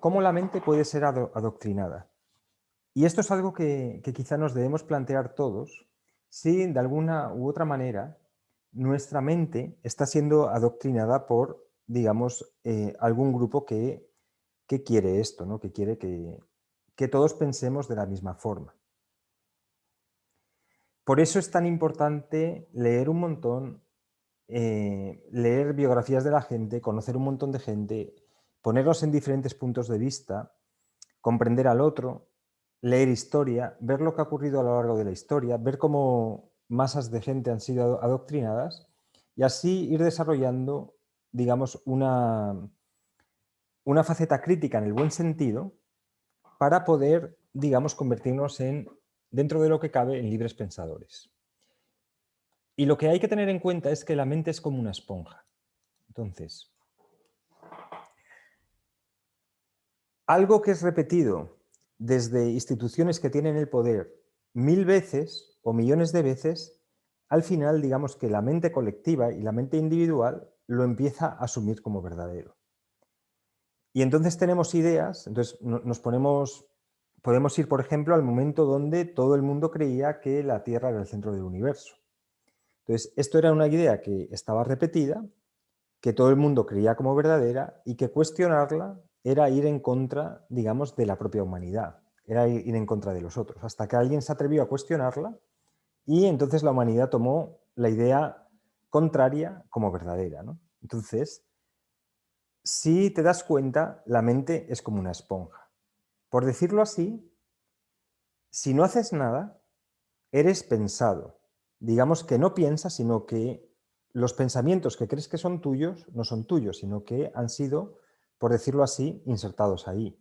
cómo la mente puede ser adoctrinada. Y esto es algo que quizá nos debemos plantear todos, si de alguna u otra manera nuestra mente está siendo adoctrinada por, digamos, algún grupo que quiere esto, ¿no? Que quiere que todos pensemos de la misma forma. Por eso es tan importante leer un montón, leer biografías de la gente, conocer un montón de gente, ponernos en diferentes puntos de vista, comprender al otro, leer historia, ver lo que ha ocurrido a lo largo de la historia, ver cómo masas de gente han sido adoctrinadas y así ir desarrollando, digamos, una faceta crítica en el buen sentido para poder, digamos, convertirnos en, dentro de lo que cabe, en libres pensadores. Y lo que hay que tener en cuenta es que la mente es como una esponja. Entonces, algo que es repetido desde instituciones que tienen el poder 1000 veces o millones de veces, al final, digamos que la mente colectiva y la mente individual lo empieza a asumir como verdadero. Y entonces tenemos ideas, entonces podemos ir, por ejemplo, al momento donde todo el mundo creía que la Tierra era el centro del universo. Entonces, esto era una idea que estaba repetida, que todo el mundo creía como verdadera y que cuestionarla era ir en contra, digamos, de la propia humanidad, era ir en contra de los otros, hasta que alguien se atrevió a cuestionarla y entonces la humanidad tomó la idea contraria como verdadera, ¿no? Entonces, si te das cuenta, la mente es como una esponja. Por decirlo así, si no haces nada, eres pensado. Digamos que no piensas, sino que los pensamientos que crees que son tuyos no son tuyos, sino que han sido, por decirlo así, insertados ahí.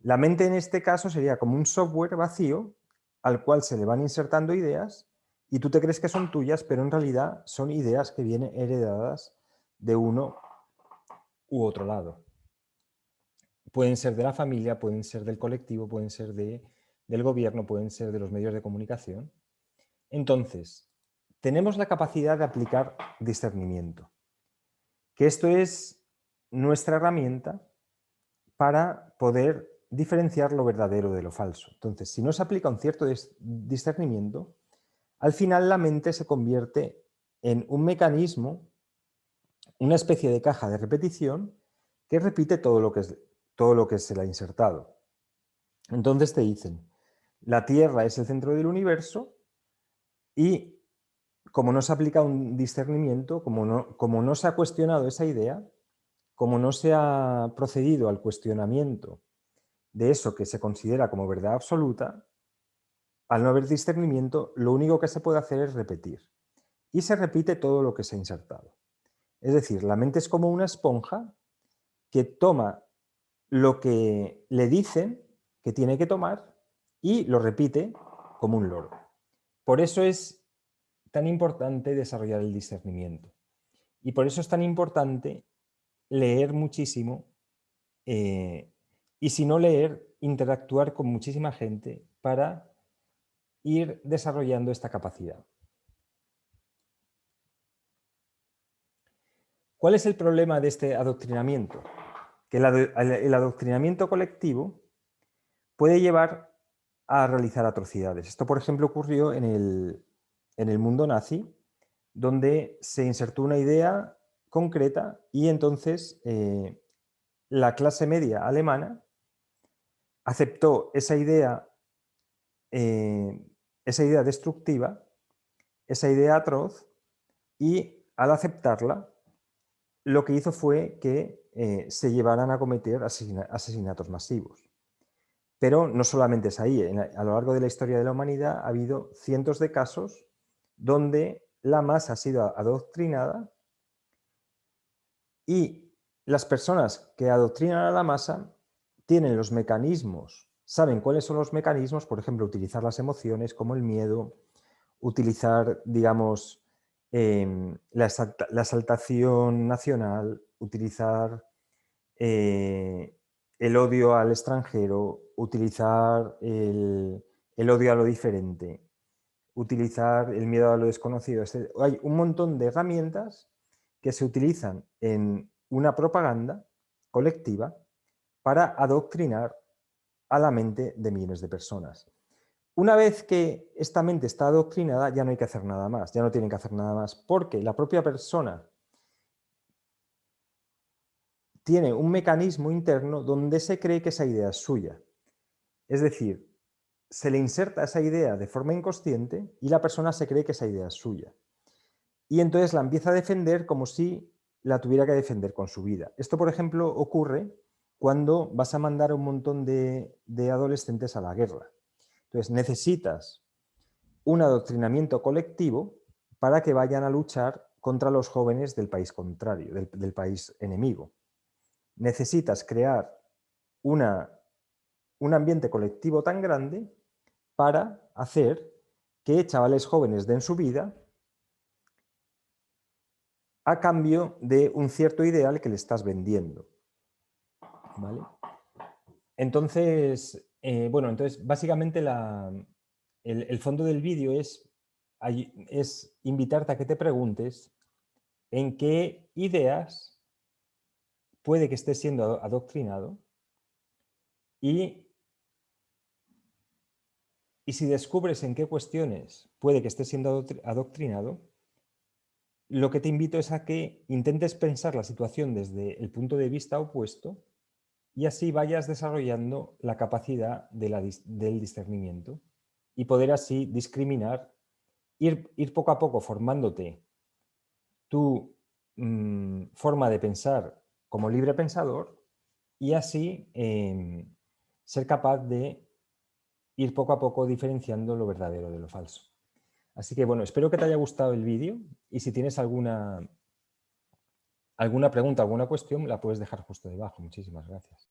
La mente en este caso sería como un software vacío al cual se le van insertando ideas y tú te crees que son tuyas, pero en realidad son ideas que vienen heredadas de uno u otro lado. Pueden ser de la familia, pueden ser del colectivo, pueden ser del gobierno, pueden ser de los medios de comunicación. Entonces, tenemos la capacidad de aplicar discernimiento, que esto es nuestra herramienta para poder diferenciar lo verdadero de lo falso. Entonces, si no se aplica un cierto discernimiento, al final la mente se convierte en un mecanismo, una especie de caja de repetición que repite todo lo que se le ha insertado. Entonces te dicen, la Tierra es el centro del universo y como no se aplica un discernimiento, como no se ha cuestionado esa idea, como no se ha procedido al cuestionamiento de eso que se considera como verdad absoluta, al no haber discernimiento, lo único que se puede hacer es repetir. Y se repite todo lo que se ha insertado. Es decir, la mente es como una esponja que toma lo que le dicen que tiene que tomar y lo repite como un loro. Por eso es tan importante desarrollar el discernimiento. Y por eso es tan importante leer muchísimo y si no leer, interactuar con muchísima gente para ir desarrollando esta capacidad. ¿Cuál es el problema de este adoctrinamiento? Que el adoctrinamiento colectivo puede llevar a realizar atrocidades. Esto, por ejemplo, ocurrió en el mundo nazi, donde se insertó una idea concreta y entonces la clase media alemana aceptó esa idea destructiva, esa idea atroz, y al aceptarla, lo que hizo fue que se llevaran a cometer asesinatos masivos. Pero no solamente es ahí, a lo largo de la historia de la humanidad ha habido cientos de casos donde la masa ha sido adoctrinada y las personas que adoctrinan a la masa tienen los mecanismos, saben cuáles son los mecanismos, por ejemplo, utilizar las emociones como el miedo, utilizar, digamos, la exaltación nacional, utilizar el odio al extranjero, utilizar el odio a lo diferente, utilizar el miedo a lo desconocido. Hay un montón de herramientas que se utilizan en una propaganda colectiva para adoctrinar a la mente de millones de personas. Una vez que esta mente está adoctrinada, ya no hay que hacer nada más, ya no tienen que hacer nada más, porque la propia persona tiene un mecanismo interno donde se cree que esa idea es suya. Es decir, se le inserta esa idea de forma inconsciente y la persona se cree que esa idea es suya. Y entonces la empieza a defender como si la tuviera que defender con su vida. Esto, por ejemplo, ocurre cuando vas a mandar a un montón de adolescentes a la guerra. Entonces necesitas un adoctrinamiento colectivo para que vayan a luchar contra los jóvenes del país contrario, del país enemigo. Necesitas crear un ambiente colectivo tan grande para hacer que chavales jóvenes den su vida a cambio de un cierto ideal que le estás vendiendo. ¿Vale? Entonces, entonces básicamente el fondo del vídeo es invitarte a que te preguntes en qué ideas puede que estés siendo adoctrinado y si descubres en qué cuestiones puede que estés siendo adoctrinado, lo que te invito es a que intentes pensar la situación desde el punto de vista opuesto y así vayas desarrollando la capacidad del discernimiento y poder así discriminar, ir poco a poco formándote tu forma de pensar como libre pensador y así ser capaz de ir poco a poco diferenciando lo verdadero de lo falso. Así que bueno, espero que te haya gustado el vídeo y si tienes alguna pregunta, alguna cuestión, la puedes dejar justo debajo. Muchísimas gracias.